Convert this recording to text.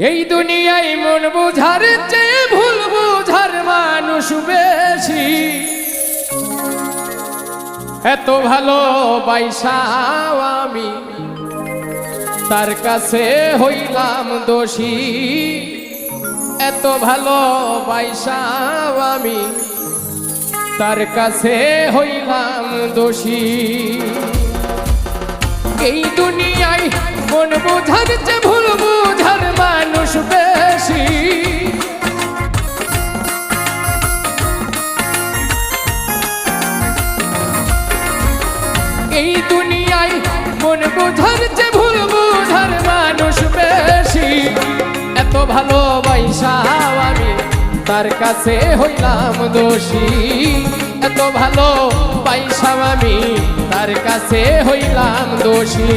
এই দুনিয়ায় মন বুঝার চেয়ে ভুল বুঝার মানুষ বেশি। এত ভালো বাইসাও আমি তার কাছে হইলাম দোষী। এত ভালো বাইসাও আমি তার কাছে হইলাম দোষী। এই দুনিয়ায় মন বুঝার চেয়ে ভুল বুঝার মানুষ বেশি। এই দুনিয়ায় মন বুঝার চেয়ে ভুল বুঝার মানুষ বেশি। এত ভালোবাসাও আমি তার কাছে হইলাম দোষী। এত ভালোবাসাও আমি তার কাছে হইলাম দোষী।